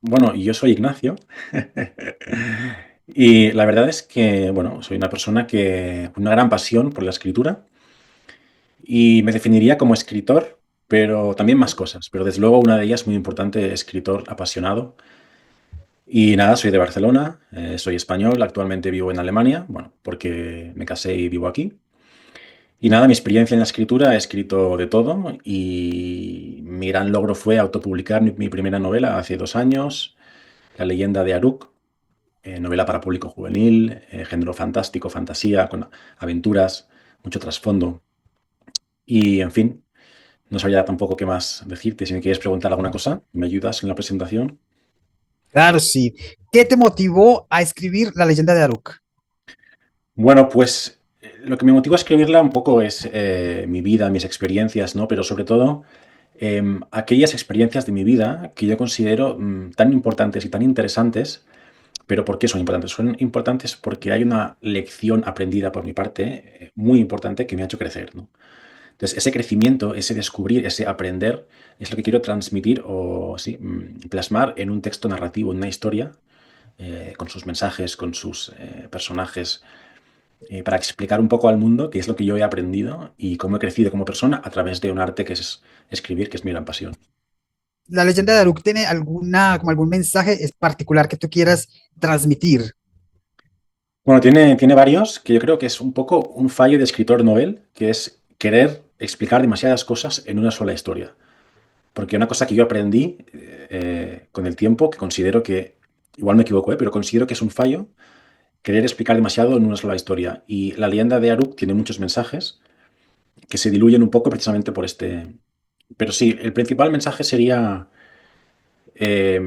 Bueno, y yo soy Ignacio. Y la verdad es que, bueno, soy una persona que con una gran pasión por la escritura y me definiría como escritor, pero también más cosas. Pero desde luego una de ellas muy importante, escritor apasionado. Y nada, soy de Barcelona, soy español, actualmente vivo en Alemania, bueno, porque me casé y vivo aquí. Y nada, mi experiencia en la escritura, he escrito de todo y mi gran logro fue autopublicar mi primera novela hace 2 años, La leyenda de Aruk, novela para público juvenil, género fantástico, fantasía, con aventuras, mucho trasfondo. Y en fin, no sabía tampoco qué más decirte. Si me quieres preguntar alguna cosa, ¿me ayudas en la presentación? Claro, sí. ¿Qué te motivó a escribir La leyenda de Aruk? Bueno, pues lo que me motivó a escribirla un poco es mi vida, mis experiencias, ¿no? Pero sobre todo aquellas experiencias de mi vida que yo considero tan importantes y tan interesantes. ¿Pero por qué son importantes? Son importantes porque hay una lección aprendida por mi parte, muy importante, que me ha hecho crecer, ¿no? Entonces, ese crecimiento, ese descubrir, ese aprender, es lo que quiero transmitir o sí, plasmar en un texto narrativo, en una historia, con sus mensajes, con sus personajes, para explicar un poco al mundo qué es lo que yo he aprendido y cómo he crecido como persona a través de un arte que es escribir, que es mi gran pasión. ¿La leyenda de Aruk tiene como algún mensaje particular que tú quieras transmitir? Bueno, tiene varios, que yo creo que es un poco un fallo de escritor novel, que es querer explicar demasiadas cosas en una sola historia. Porque una cosa que yo aprendí con el tiempo, que considero que, igual me equivoco, pero considero que es un fallo, querer explicar demasiado en una sola historia. Y la leyenda de Aruk tiene muchos mensajes que se diluyen un poco precisamente por este. Pero sí, el principal mensaje sería eh,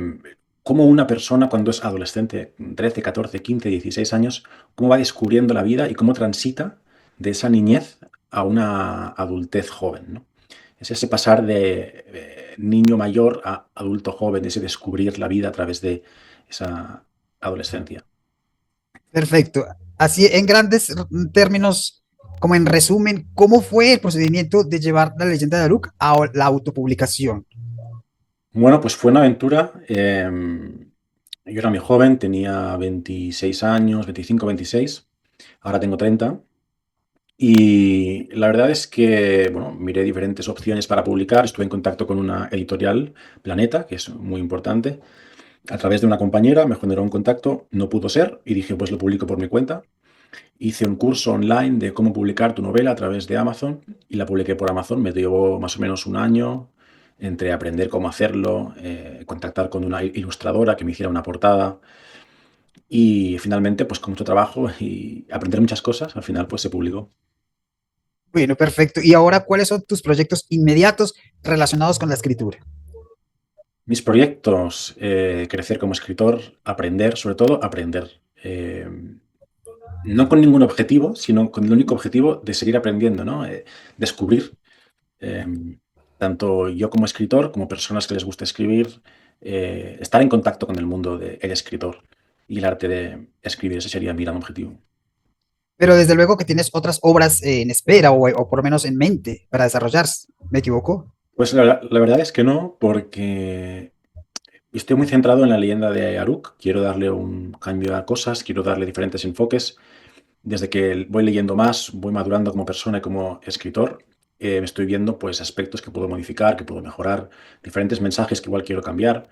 cómo una persona cuando es adolescente, 13, 14, 15, 16 años, cómo va descubriendo la vida y cómo transita de esa niñez a una adultez joven, ¿no? Es ese pasar de niño mayor a adulto joven, ese descubrir la vida a través de esa adolescencia. Perfecto. Así, en grandes términos, como en resumen, ¿cómo fue el procedimiento de llevar La leyenda de Aruk a la autopublicación? Bueno, pues fue una aventura. Yo era muy joven, tenía 26 años, 25, 26. Ahora tengo 30. Y la verdad es que, bueno, miré diferentes opciones para publicar. Estuve en contacto con una editorial, Planeta, que es muy importante. A través de una compañera me generó un contacto, no pudo ser, y dije, pues lo publico por mi cuenta. Hice un curso online de cómo publicar tu novela a través de Amazon y la publiqué por Amazon. Me llevó más o menos un año entre aprender cómo hacerlo, contactar con una ilustradora que me hiciera una portada y finalmente, pues con mucho trabajo y aprender muchas cosas, al final pues se publicó. Bueno, perfecto. Y ahora, ¿cuáles son tus proyectos inmediatos relacionados con la escritura? Mis proyectos, crecer como escritor, aprender, sobre todo aprender. No con ningún objetivo, sino con el único objetivo de seguir aprendiendo, ¿no? Descubrir, eh, tanto yo como escritor, como personas que les gusta escribir, estar en contacto con el mundo del escritor y el arte de escribir. Ese sería mi gran objetivo. Pero desde luego que tienes otras obras en espera o por lo menos en mente para desarrollarse. ¿Me equivoco? Pues la verdad es que no, porque estoy muy centrado en la leyenda de Aruk. Quiero darle un cambio a cosas, quiero darle diferentes enfoques. Desde que voy leyendo más, voy madurando como persona y como escritor, me estoy viendo pues aspectos que puedo modificar, que puedo mejorar, diferentes mensajes que igual quiero cambiar.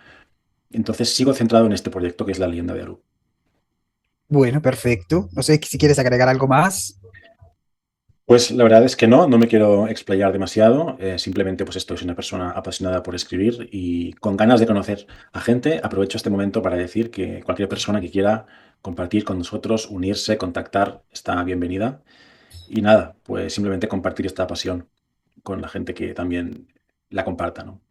Entonces sigo centrado en este proyecto que es la leyenda de Aru. Bueno, perfecto. No sé si quieres agregar algo más. Pues la verdad es que no me quiero explayar demasiado, simplemente pues esto, soy una persona apasionada por escribir y con ganas de conocer a gente. Aprovecho este momento para decir que cualquier persona que quiera compartir con nosotros, unirse, contactar, está bienvenida. Y nada, pues simplemente compartir esta pasión con la gente que también la comparta, ¿no?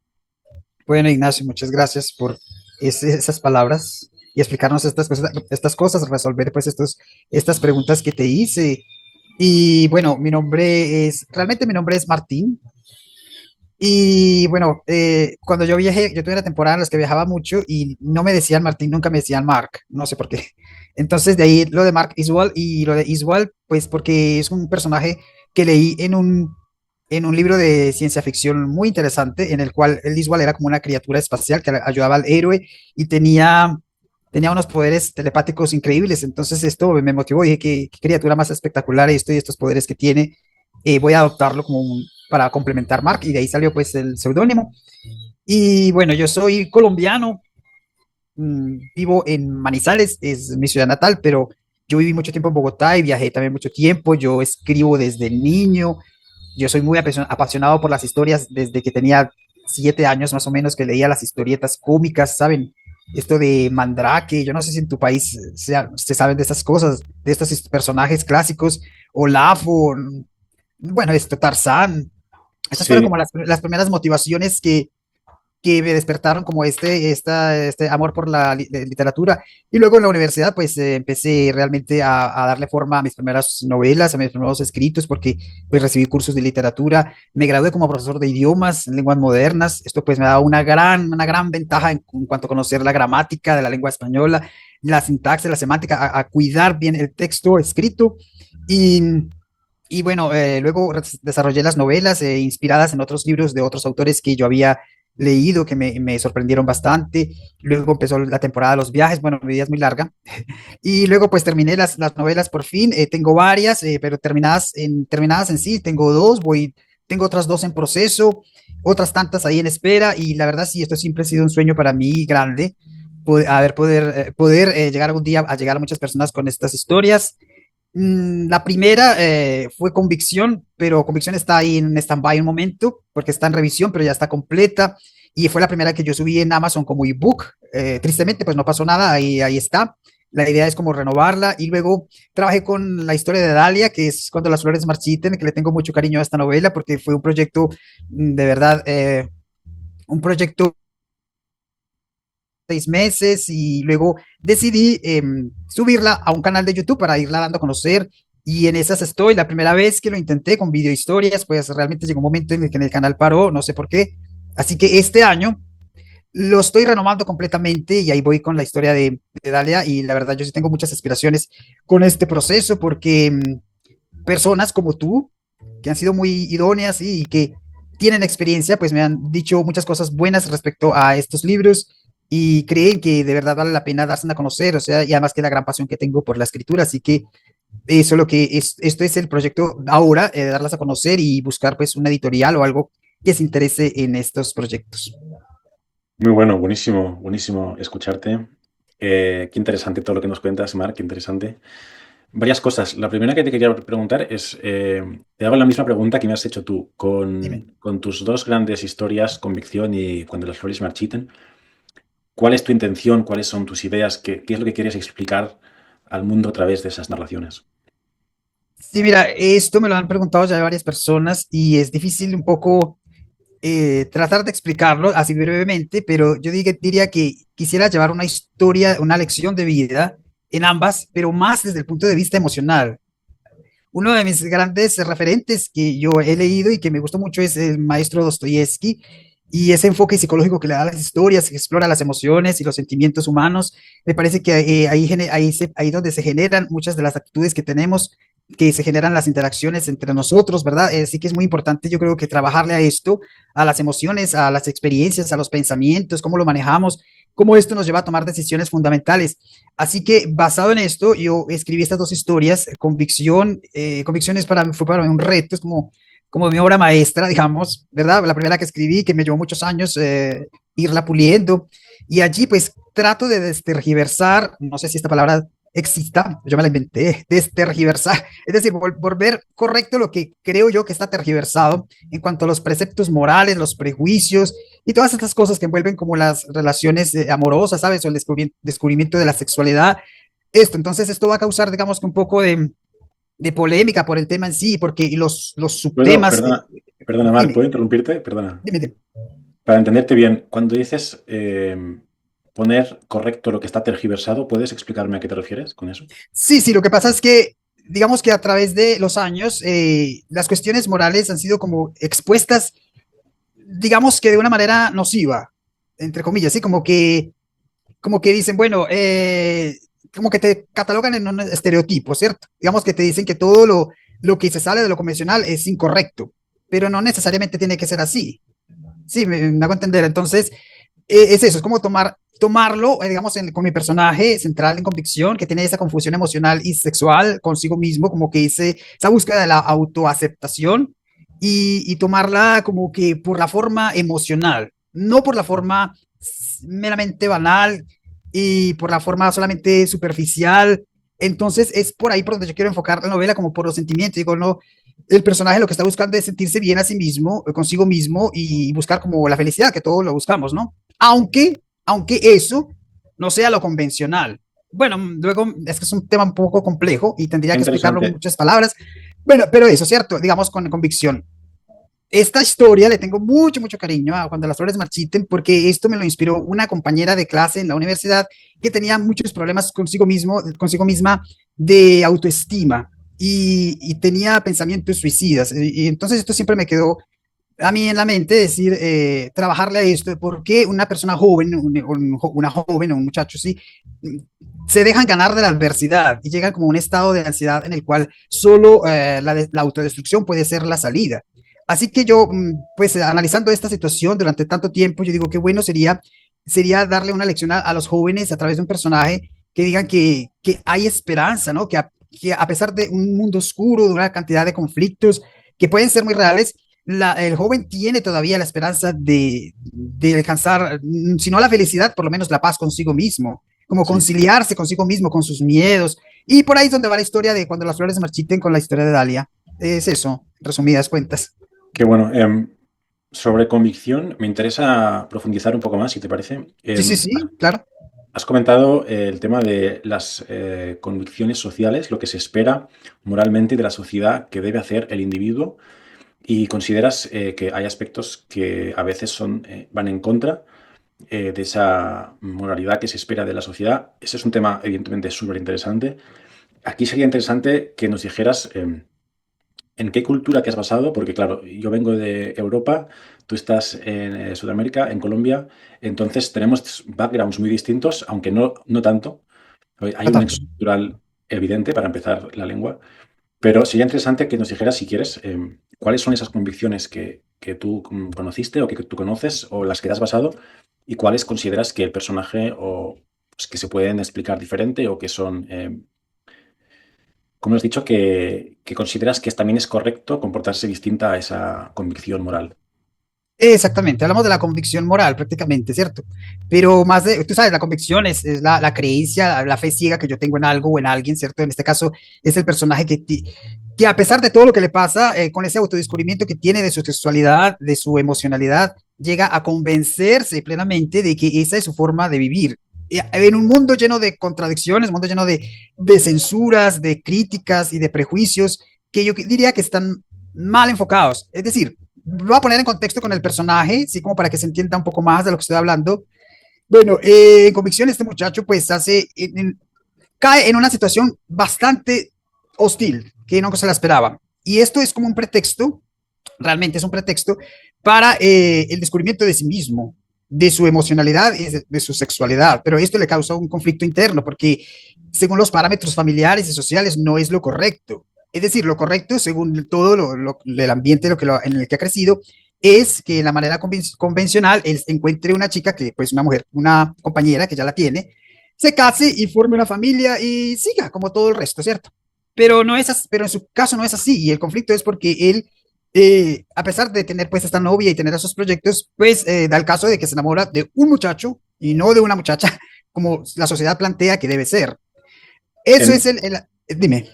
Bueno, Ignacio, muchas gracias por esas palabras y explicarnos estas cosas, resolver pues estas preguntas que te hice. Y bueno, realmente mi nombre es Martín. Y bueno, cuando yo viajé, yo tuve una temporada en la que viajaba mucho y no me decían Martín, nunca me decían Mark, no sé por qué. Entonces de ahí lo de Mark Iswell y lo de Iswell, pues porque es un personaje que leí en un libro de ciencia ficción muy interesante, en el cual él igual era como una criatura espacial que ayudaba al héroe y tenía unos poderes telepáticos increíbles. Entonces esto me motivó y dije, qué criatura más espectacular esto y estos poderes que tiene. Voy a adoptarlo como para complementar Mark, y de ahí salió pues el seudónimo. Y bueno, yo soy colombiano, vivo en Manizales, es mi ciudad natal, pero yo viví mucho tiempo en Bogotá y viajé también mucho tiempo. Yo escribo desde niño. Yo soy muy apasionado por las historias desde que tenía 7 años más o menos, que leía las historietas cómicas, ¿saben? Esto de Mandrake, yo no sé si en tu país se saben de estas cosas, de estos personajes clásicos, Olaf, o bueno, esto, Tarzán. Estas fueron como Sí, las primeras motivaciones que me despertaron como este amor por la literatura. Y luego en la universidad, pues empecé realmente a darle forma a mis primeras novelas, a mis primeros escritos, porque pues recibí cursos de literatura, me gradué como profesor de idiomas, en lenguas modernas. Esto pues me ha dado una gran ventaja en cuanto a conocer la gramática de la lengua española, la sintaxis, la semántica, a cuidar bien el texto escrito. Y y bueno, luego desarrollé las novelas inspiradas en otros libros de otros autores que yo había leído, que me sorprendieron bastante. Luego empezó la temporada de los viajes, bueno, mi vida es muy larga. Y luego pues terminé las novelas por fin. Tengo varias, pero terminadas en sí, tengo dos, tengo otras dos en proceso, otras tantas ahí en espera. Y la verdad sí, esto siempre ha sido un sueño para mí grande, poder llegar algún día a llegar a muchas personas con estas historias. La primera fue Convicción, pero Convicción está ahí en stand-by un momento porque está en revisión, pero ya está completa. Y fue la primera que yo subí en Amazon como ebook. Tristemente, pues no pasó nada, ahí está. La idea es como renovarla. Y luego trabajé con la historia de Dalia, que es Cuando las flores marchiten, que le tengo mucho cariño a esta novela porque fue un proyecto, de verdad, un proyecto 6 meses, y luego decidí subirla a un canal de YouTube para irla dando a conocer, y en esas estoy. La primera vez que lo intenté con video historias, pues realmente llegó un momento en el que en el canal paró, no sé por qué. Así que este año lo estoy renovando completamente y ahí voy con la historia de Dalia, y la verdad yo sí tengo muchas aspiraciones con este proceso porque personas como tú, que han sido muy idóneas y que tienen experiencia, pues me han dicho muchas cosas buenas respecto a estos libros y creen que de verdad vale la pena darse a conocer, o sea, y además que la gran pasión que tengo por la escritura, así que eso es lo que es, esto es el proyecto ahora, darlas a conocer y buscar pues una editorial o algo que se interese en estos proyectos. muy bueno, buenísimo, buenísimo escucharte. Qué interesante todo lo que nos cuentas, Marc, qué interesante. Varias cosas. La primera que te quería preguntar es, te hago la misma pregunta que me has hecho tú, Dime. con tus dos grandes historias, Convicción y Cuando las flores marchiten. ¿Cuál es tu intención? ¿Cuáles son tus ideas? ¿Qué es lo que quieres explicar al mundo a través de esas narraciones? Sí, mira, esto me lo han preguntado ya varias personas y es difícil un poco tratar de explicarlo así brevemente, pero yo diría que quisiera llevar una historia, una lección de vida en ambas, pero más desde el punto de vista emocional. Uno de mis grandes referentes que yo he leído y que me gustó mucho es el maestro Dostoyevsky, y ese enfoque psicológico que le da a las historias, que explora las emociones y los sentimientos humanos. Me parece que ahí donde se generan muchas de las actitudes que tenemos, que se generan las interacciones entre nosotros, ¿verdad? Sí que es muy importante, yo creo que trabajarle a esto, a las emociones, a las experiencias, a los pensamientos, cómo lo manejamos, cómo esto nos lleva a tomar decisiones fundamentales. Así que basado en esto, yo escribí estas dos historias. Convicción fue para mí un reto, es como mi obra maestra, digamos, ¿verdad? La primera que escribí, que me llevó muchos años irla puliendo. Y allí pues trato de destergiversar, no sé si esta palabra exista, yo me la inventé, destergiversar, es decir, volver correcto lo que creo yo que está tergiversado en cuanto a los preceptos morales, los prejuicios y todas estas cosas que envuelven como las relaciones amorosas, ¿sabes? O el descubrimiento de la sexualidad. Entonces esto va a causar, digamos, que un poco de polémica por el tema en sí, porque los ¿Puedo, subtemas, perdona, perdona, Marc, dime, ¿puedo interrumpirte? Perdona. dime. Para entenderte bien, cuando dices poner correcto lo que está tergiversado, ¿puedes explicarme a qué te refieres con eso? Sí, sí, lo que pasa es que, digamos que a través de los años, las cuestiones morales han sido como expuestas, digamos que de una manera nociva, entre comillas, ¿sí? Como que dicen, bueno, como que te catalogan en un estereotipo, ¿cierto? Digamos que te dicen que todo lo que se sale de lo convencional es incorrecto. pero no necesariamente tiene que ser así. Sí, me hago entender. Entonces, es eso, es como tomarlo, digamos, con mi personaje central en convicción, que tiene esa confusión emocional y sexual consigo mismo, como que esa búsqueda de la autoaceptación y tomarla como que por la forma emocional, no por la forma meramente banal y por la forma solamente superficial. Entonces es por ahí por donde yo quiero enfocar la novela, como por los sentimientos. Digo, no, el personaje lo que está buscando es sentirse bien a sí mismo, consigo mismo y buscar como la felicidad, que todos lo buscamos, ¿no? Aunque eso no sea lo convencional. Bueno, luego es que es un tema un poco complejo y tendría Qué que explicarlo en interesante. muchas palabras. Bueno, pero eso, ¿cierto? Digamos con convicción. Esta historia le tengo mucho, mucho cariño a Cuando las flores marchiten, porque esto me lo inspiró una compañera de clase en la universidad que tenía muchos problemas consigo misma de autoestima y tenía pensamientos suicidas. Y entonces esto siempre me quedó a mí en la mente decir, trabajarle a esto, porque una persona joven, una joven o un muchacho, sí, se dejan ganar de la adversidad y llegan como a un estado de ansiedad en el cual solo la autodestrucción puede ser la salida. Así que yo, pues analizando esta situación durante tanto tiempo, yo digo que bueno sería darle una lección a los jóvenes a través de un personaje que digan que hay esperanza, ¿no? Que a pesar de un mundo oscuro, de una cantidad de conflictos que pueden ser muy reales, el joven tiene todavía la esperanza de alcanzar, si no la felicidad, por lo menos la paz consigo mismo, como Sí. conciliarse consigo mismo, con sus miedos. Y por ahí es donde va la historia de Cuando las flores se marchiten con la historia de Dalia. Es eso, resumidas cuentas. Qué bueno. Sobre convicción, me interesa profundizar un poco más, si te parece. Sí, sí, sí, claro. Has comentado el tema de las convicciones sociales, lo que se espera moralmente de la sociedad que debe hacer el individuo, y consideras que hay aspectos que a veces van en contra de esa moralidad que se espera de la sociedad. Ese es un tema, evidentemente, súper interesante. Aquí sería interesante que nos dijeras en qué cultura te has basado, porque claro, yo vengo de Europa, tú estás en Sudamérica, en Colombia, entonces tenemos backgrounds muy distintos, aunque no tanto. Hay No un tanto. nexo cultural evidente para empezar la lengua, pero sería interesante que nos dijeras, si quieres, cuáles son esas convicciones que tú conociste o que tú conoces o las que te has basado y cuáles consideras que el personaje o pues, que se pueden explicar diferente o que son, como has dicho, que consideras que también es correcto comportarse distinta a esa convicción moral. Exactamente, hablamos de la convicción moral prácticamente, ¿cierto? Pero más de, tú sabes, la convicción es la creencia, la fe ciega que yo tengo en algo o en alguien, ¿cierto? En este caso es el personaje que a pesar de todo lo que le pasa, con ese autodescubrimiento que tiene de su sexualidad, de su emocionalidad, llega a convencerse plenamente de que esa es su forma de vivir. En un mundo lleno de contradicciones, un mundo lleno de censuras, de críticas y de prejuicios que yo diría que están mal enfocados. Es decir, voy a poner en contexto con el personaje, sí, como para que se entienda un poco más de lo que estoy hablando. Bueno, en convicción este muchacho pues cae en una situación bastante hostil, que no se la esperaba. Y esto es como un pretexto, realmente es un pretexto para el descubrimiento de sí mismo, de su emocionalidad y de su sexualidad. Pero esto le causa un conflicto interno porque según los parámetros familiares y sociales no es lo correcto. Es decir, lo correcto, según todo el ambiente en el que ha crecido, es que de la manera convencional él encuentre una chica que, pues una mujer, una compañera que ya la tiene, se case y forme una familia y siga como todo el resto, ¿cierto? Pero no es así, pero en su caso no es así y el conflicto es porque él, a pesar de tener pues esta novia y tener esos proyectos, pues da el caso de que se enamora de un muchacho y no de una muchacha como la sociedad plantea que debe ser. Eso En, es dime.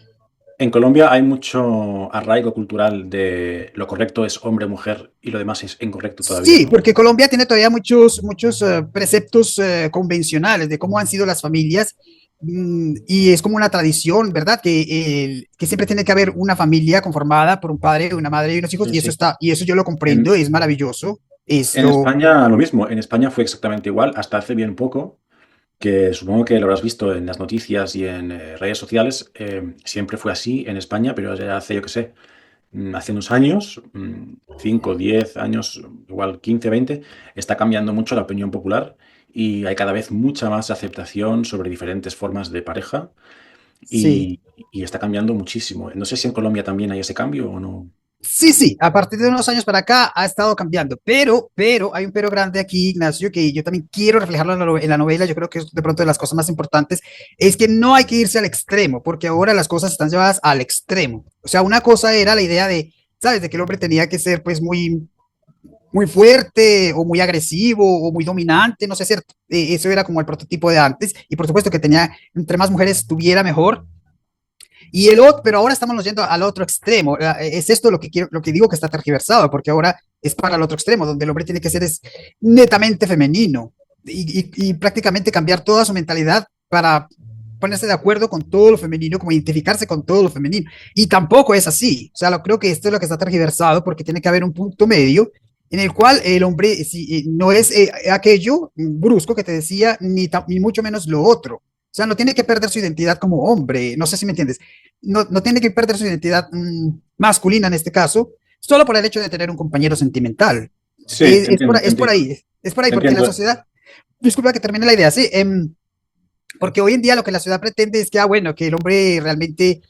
en Colombia hay mucho arraigo cultural de lo correcto es hombre-mujer y lo demás es incorrecto todavía, Sí, ¿no? porque Colombia tiene todavía muchos preceptos convencionales de cómo han sido las familias y es como una tradición, ¿verdad? Que siempre tiene que haber una familia conformada por un padre, una madre y unos hijos Sí, y eso sí. está, y eso yo lo comprendo, En, es maravilloso, es en lo, España lo mismo. En España fue exactamente igual hasta hace bien poco, que supongo que lo habrás visto en las noticias y en redes sociales. Siempre fue así en España, pero ya hace, yo qué sé, hace unos años, 5, 10 años, igual 15, 20, está cambiando mucho la opinión popular y hay cada vez mucha más aceptación sobre diferentes formas de pareja sí. y está cambiando muchísimo. No sé si en Colombia también hay ese cambio o no. Sí, sí, a partir de unos años para acá ha estado cambiando, pero, hay un pero grande aquí, Ignacio, que yo también quiero reflejarlo en la novela, yo creo que es de pronto de las cosas más importantes, es que no hay que irse al extremo, porque ahora las cosas están llevadas al extremo. O sea, una cosa era la idea de, ¿sabes?, de que el hombre tenía que ser pues muy fuerte o muy agresivo o muy dominante, no sé, cierto. Eso era como el prototipo de antes, y por supuesto que tenía, entre más mujeres tuviera mejor, y el otro, pero ahora estamos yendo al otro extremo. Es esto lo que quiero, lo que digo que está tergiversado, porque ahora es para el otro extremo, donde el hombre tiene que ser es netamente femenino y prácticamente cambiar toda su mentalidad para ponerse de acuerdo con todo lo femenino, como identificarse con todo lo femenino. Y tampoco es así. O sea, creo que esto es lo que está tergiversado, porque tiene que haber un punto medio en el cual el hombre no es aquello brusco que te decía, ni mucho menos lo otro. O sea, no tiene que perder su identidad como hombre, no sé si me entiendes, no tiene que perder su identidad masculina en este caso, solo por el hecho de tener un compañero sentimental. Sí, te entiendo, te Es por entiendo. ahí, es por ahí, Te porque la entiendo. sociedad, disculpa que termine la idea, sí, porque hoy en día lo que la sociedad pretende es que, bueno, que el hombre realmente,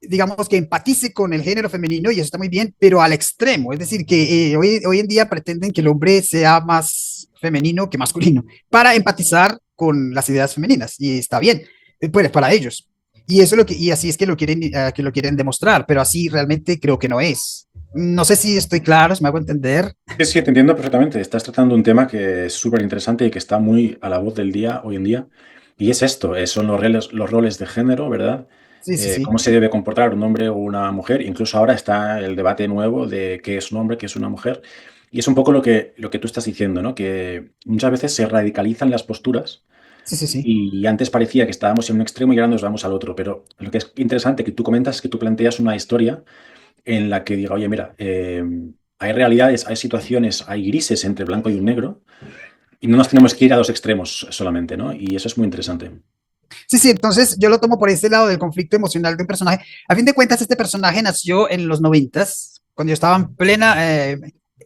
digamos, que empatice con el género femenino, y eso está muy bien, pero al extremo, es decir, que hoy en día pretenden que el hombre sea más femenino que masculino, para empatizar con las ideas femeninas, y está bien, pues para ellos. Y eso es lo que, y así es que lo quieren demostrar, pero así realmente creo que no es. No sé si estoy claro, si me hago entender. Sí, sí, te entiendo perfectamente. Estás tratando un tema que es súper interesante y que está muy a la voz del día hoy en día. Y es esto, son los roles de género, ¿verdad? Sí, sí, sí. Cómo se debe comportar un hombre o una mujer. Incluso ahora está el debate nuevo de qué es un hombre, qué es una mujer. Y es un poco lo que tú estás diciendo, ¿no? Que muchas veces se radicalizan las posturas Sí, sí, sí. y antes parecía que estábamos en un extremo y ahora nos vamos al otro. Pero lo que es interesante que tú comentas es que tú planteas una historia en la que diga, oye, mira, hay realidades, hay situaciones, hay grises entre blanco y un negro, y no nos tenemos que ir a dos extremos solamente, ¿no? Y eso es muy interesante. Sí, sí, entonces yo lo tomo por ese lado del conflicto emocional de un personaje. A fin de cuentas, este personaje nació en los noventas, cuando yo estaba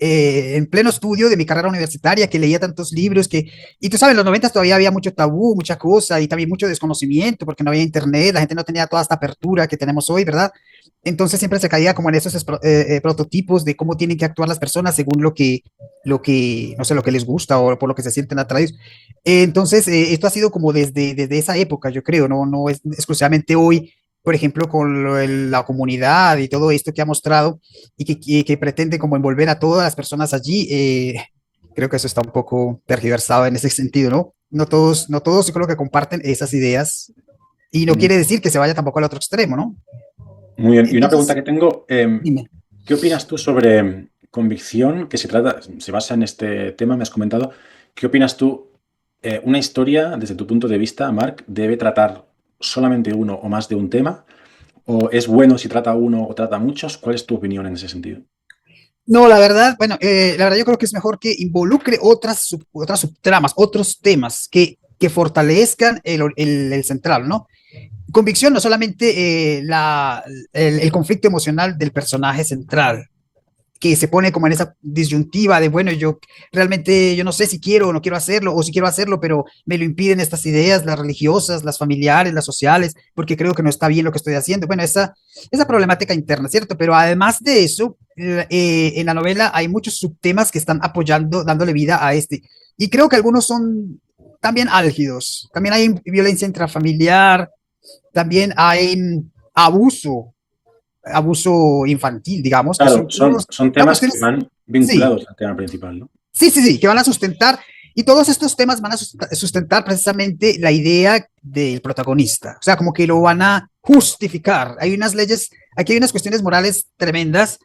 en pleno estudio de mi carrera universitaria, que leía tantos libros, y tú sabes, en los noventas todavía había mucho tabú, mucha cosa, y también mucho desconocimiento, porque no había internet, la gente no tenía toda esta apertura que tenemos hoy, ¿verdad? Entonces siempre se caía como en esos prototipos de cómo tienen que actuar las personas según no sé, lo que les gusta o por lo que se sienten atraídos. Entonces, esto ha sido como desde esa época, yo creo, no es exclusivamente hoy, por ejemplo, con la comunidad y todo esto que ha mostrado y que pretende como envolver a todas las personas allí. Creo que eso está un poco tergiversado en ese sentido, ¿no? No todos yo creo que comparten esas ideas, y no Mm. quiere decir que se vaya tampoco al otro extremo, ¿no? Muy bien. Y una pregunta Entonces, que tengo, dime. ¿qué opinas tú sobre convicción, que se basa en este tema, me has comentado? ¿Qué opinas tú? ¿Una historia, desde tu punto de vista, Marc, debe tratar solamente uno o más de un tema? ¿O es bueno si trata uno o trata muchos? ¿Cuál es tu opinión en ese sentido? No, la verdad, bueno, la verdad yo creo que es mejor que involucre otras subtramas, otros temas que fortalezcan el central, ¿no? Convicción no solamente el conflicto emocional del personaje central, que se pone como en esa disyuntiva de, bueno, yo realmente yo no sé si quiero o no quiero hacerlo, o si quiero hacerlo, pero me lo impiden estas ideas, las religiosas, las familiares, las sociales, porque creo que no está bien lo que estoy haciendo. Bueno, esa problemática interna, ¿cierto? Pero además de eso, en la novela hay muchos subtemas que están apoyando, dándole vida a este. Y creo que algunos son también álgidos. También hay violencia intrafamiliar, también hay abuso infantil, digamos, que Claro, son son todas temas que cuestiones, van sí, vinculados al tema principal, ¿no? sí, sí, sí, que van a sustentar, y todos estos temas van a sustentar precisamente la idea del protagonista, o sea, como que lo van a justificar. Hay unas leyes, aquí hay unas cuestiones morales tremendas.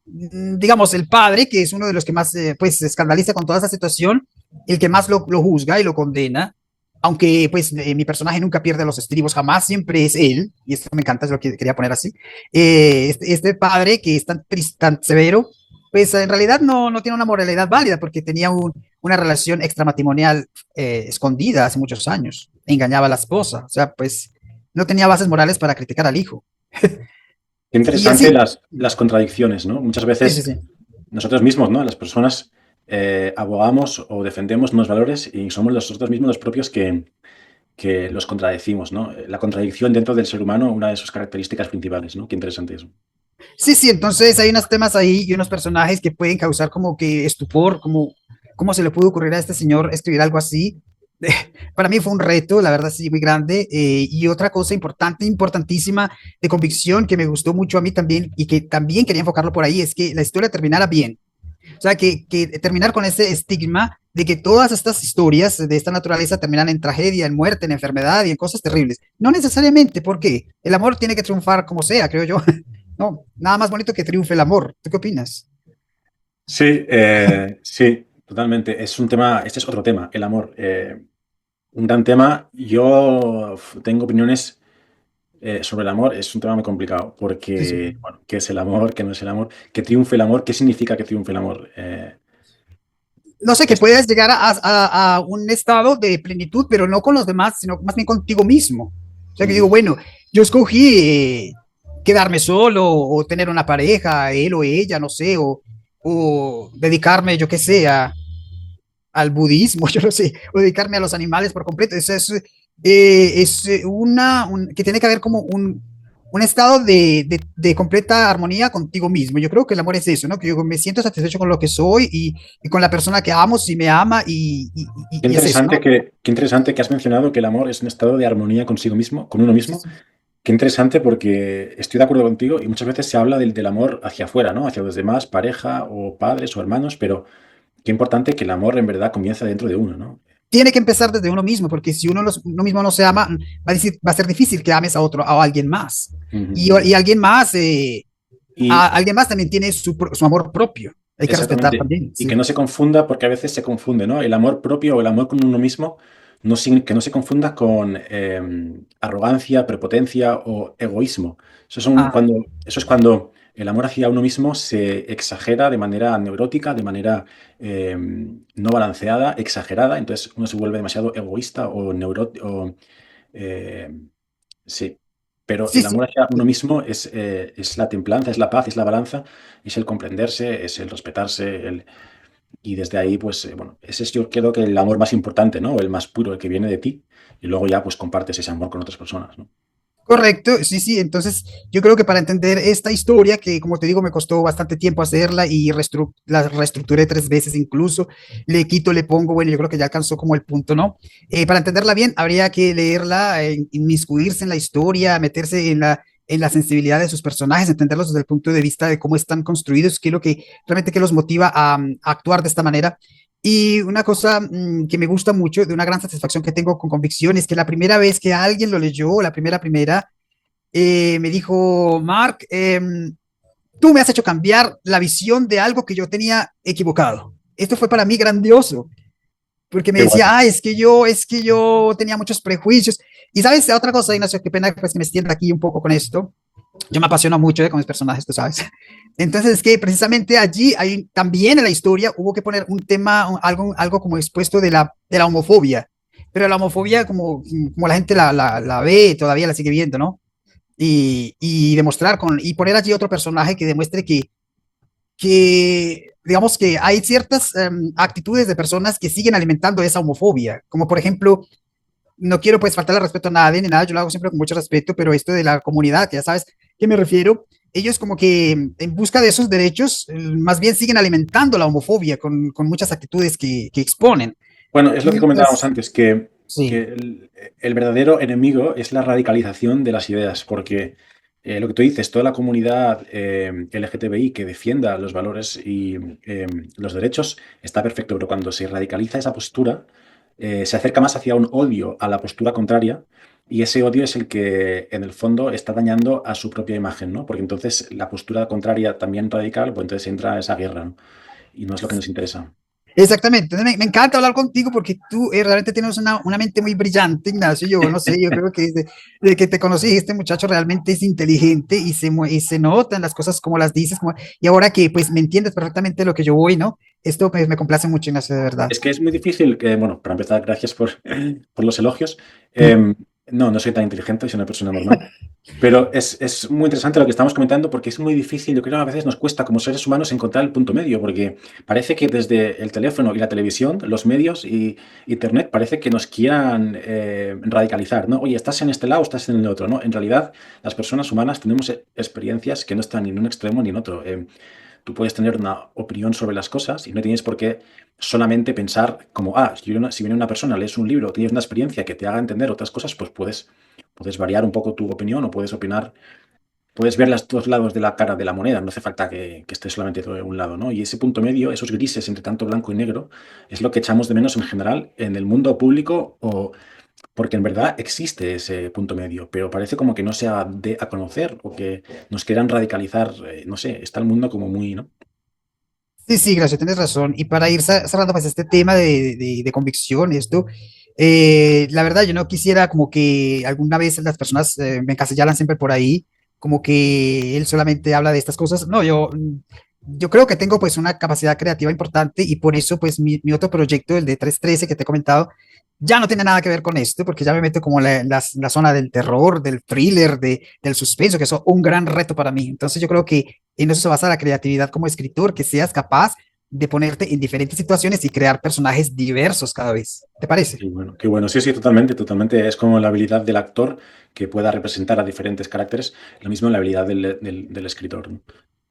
Digamos, el padre, que es uno de los que más pues se escandaliza con toda esta situación, el que más lo juzga y lo condena, aunque pues mi personaje nunca pierde los estribos, jamás, siempre es él, y esto me encanta, es lo que quería poner así. Este padre que es tan severo, pues en realidad no tiene una moralidad válida, porque tenía una relación extramatrimonial escondida hace muchos años, e engañaba a la esposa, o sea, pues no tenía bases morales para criticar al hijo. Qué Y interesante así, las contradicciones, ¿no? Muchas sí, sí, veces sí. nosotros mismos, ¿no? Las personas abogamos o defendemos unos valores y somos nosotros mismos los propios que los contradecimos, ¿no? La contradicción dentro del ser humano, una de sus características principales, ¿no? Qué interesante eso. Sí, sí, entonces hay unos temas ahí y unos personajes que pueden causar como que estupor, como cómo se le pudo ocurrir a este señor escribir algo así. Para mí fue un reto, la verdad, sí, muy grande. Y otra cosa importante, importantísima, de convicción que me gustó mucho a mí también y que también quería enfocarlo por ahí, es que la historia terminara bien. O sea, que terminar con ese estigma de que todas estas historias de esta naturaleza terminan en tragedia, en muerte, en enfermedad y en cosas terribles. No necesariamente, porque el amor tiene que triunfar como sea, creo yo. No, nada más bonito que triunfe el amor. ¿Tú qué opinas? Sí, sí, totalmente. Es un tema, este es otro tema, el amor. Un gran tema. Yo tengo opiniones sobre el amor. Es un tema muy complicado Sí, sí. porque, bueno, ¿qué es el amor? ¿Qué no es el amor? ¿Qué triunfe el amor? ¿Qué significa que triunfe el amor? No sé, que Es puedes llegar a un estado de plenitud, pero no con los demás, sino más bien contigo mismo. O sea, que digo, Ujú. bueno, yo escogí quedarme solo o tener una pareja, él o ella, no sé, o dedicarme, yo qué sé, al budismo, yo no sé, o dedicarme a los animales por completo. Eso es que tiene que haber como un estado de completa armonía contigo mismo. Yo creo que el amor es eso, ¿no? Que yo me siento satisfecho con lo que soy y con la persona que amo, si me ama, y es eso, ¿no? Qué interesante que has mencionado que el amor es un estado de armonía consigo mismo, con uno Sí, mismo. sí. Qué interesante porque estoy de acuerdo contigo y muchas veces se habla del amor hacia afuera, ¿no? Hacia los demás, pareja o padres o hermanos, pero qué importante que el amor en verdad comienza dentro de uno, ¿no? Tiene que empezar desde uno mismo, porque si uno mismo no se ama, va a ser difícil que ames a otro, a alguien más. Ujú, Y ujú. alguien Y más también tiene su amor propio. Hay que respetar exactamente, también, y que sí. no se confunda, porque a veces se confunde, ¿no? El amor propio o el amor con uno mismo, que no se confunda con arrogancia, prepotencia o egoísmo. Ah, Eso es cuando el amor hacia uno mismo se exagera de manera neurótica, de manera no balanceada, exagerada, entonces uno se vuelve demasiado egoísta o neurótico. Sí, pero sí, el sí. amor hacia uno mismo es la templanza, es la paz, es la balanza, es el comprenderse, es el respetarse, y desde ahí, pues, bueno, ese es yo creo que el amor más importante, ¿no? El más puro, el que viene de ti, y luego ya, pues, compartes ese amor con otras personas, ¿no? Correcto, sí, sí. Entonces, yo creo que para entender esta historia, que como te digo, me costó bastante tiempo hacerla y la reestructuré 3 veces incluso, le quito, le pongo, bueno, yo creo que ya alcanzó como el punto, ¿no? Para entenderla bien, habría que leerla, inmiscuirse en la historia, meterse en la sensibilidad de sus personajes, entenderlos desde el punto de vista de cómo están construidos, qué es lo que realmente que los motiva a actuar de esta manera. Y una cosa que me gusta mucho, de una gran satisfacción que tengo con convicción, es que la primera vez que alguien lo leyó, la primera, me dijo, Mark, tú me has hecho cambiar la visión de algo que yo tenía equivocado. Esto fue para mí grandioso, porque me Qué decía, bueno. es que yo tenía muchos prejuicios. Y sabes, otra cosa, Ignacio, qué pena pues, que me extienda aquí un poco con esto. Yo me apasiono mucho con mis personajes, tú sabes. Entonces, es que precisamente allí, hay, también en la historia, hubo que poner un tema, algo como expuesto de la homofobia. Pero la homofobia, como la gente la ve, todavía la sigue viendo, ¿no? Y demostrar y poner allí otro personaje que demuestre que digamos que hay ciertas actitudes de personas que siguen alimentando esa homofobia, como por ejemplo, no quiero pues faltarle respeto a nadie ni nada, yo lo hago siempre con mucho respeto, pero esto de la comunidad, que ya sabes qué me refiero, ellos como que en busca de esos derechos, más bien siguen alimentando la homofobia con muchas actitudes que exponen. Bueno, es lo que Y comentábamos pues, antes, que sí, el verdadero enemigo es la radicalización de las ideas, porque lo que tú dices, toda la comunidad LGTBI que defienda los valores y los derechos está perfecto, pero cuando se radicaliza esa postura, se acerca más hacia un odio a la postura contraria, y ese odio es el que en el fondo está dañando a su propia imagen, ¿no? Porque entonces la postura contraria también radical, pues entonces entra esa guerra, ¿no? Y no es lo que nos interesa. exactamente. Entonces, me encanta hablar contigo porque tú realmente tienes una mente muy brillante, Ignacio. Yo no sé, yo creo que desde que te conocí, este muchacho realmente es inteligente y se nota en las cosas como las dices. Y ahora que pues me entiendes perfectamente lo que yo voy, ¿no? Esto pues, me complace mucho, Ignacio, de verdad. Es que es muy difícil que, bueno, para empezar, gracias por, por los elogios. Eh, No, no soy tan inteligente, soy una persona normal. Pero es muy interesante lo que estamos comentando porque es muy difícil, yo creo que a veces nos cuesta como seres humanos encontrar el punto medio, porque parece que desde el teléfono y la televisión, los medios y Internet, parece que nos quieran radicalizar, ¿no? Oye, estás en este lado, estás en el otro, ¿no? En realidad, las personas humanas tenemos experiencias que no están ni en un extremo ni en otro. Tú puedes tener una opinión sobre las cosas y no tienes por qué solamente pensar como, si viene una persona, lees un libro, tienes una experiencia que te haga entender otras cosas, pues puedes variar un poco tu opinión o puedes opinar, puedes ver los dos lados de la cara de la moneda, no hace falta que esté solamente todo de un lado, ¿no? Y ese punto medio, esos grises entre tanto blanco y negro, es lo que echamos de menos en general en el mundo público o porque en verdad existe ese punto medio, pero parece como que no se ha de a conocer o que nos quieran radicalizar, no sé, está el mundo como muy, ¿no? Sí, sí, Gracias, tienes razón. Y para ir cerrando pues este tema de convicción, esto, la verdad yo no quisiera como que alguna vez las personas me encasillaran siempre por ahí, como que él solamente habla de estas cosas. No, yo creo que tengo pues una capacidad creativa importante y por eso pues mi otro proyecto, el de 313 que te he comentado, ya no tiene nada que ver con esto, porque ya me meto como en la zona del terror, del thriller, del suspenso, que es un gran reto para mí. Entonces yo creo que en eso se basa la creatividad como escritor, que seas capaz de ponerte en diferentes situaciones y crear personajes diversos cada vez. ¿Te parece? Qué bueno. Sí, sí, totalmente, totalmente. Es como la habilidad del actor que pueda representar a diferentes caracteres, lo mismo la habilidad del escritor, ¿no?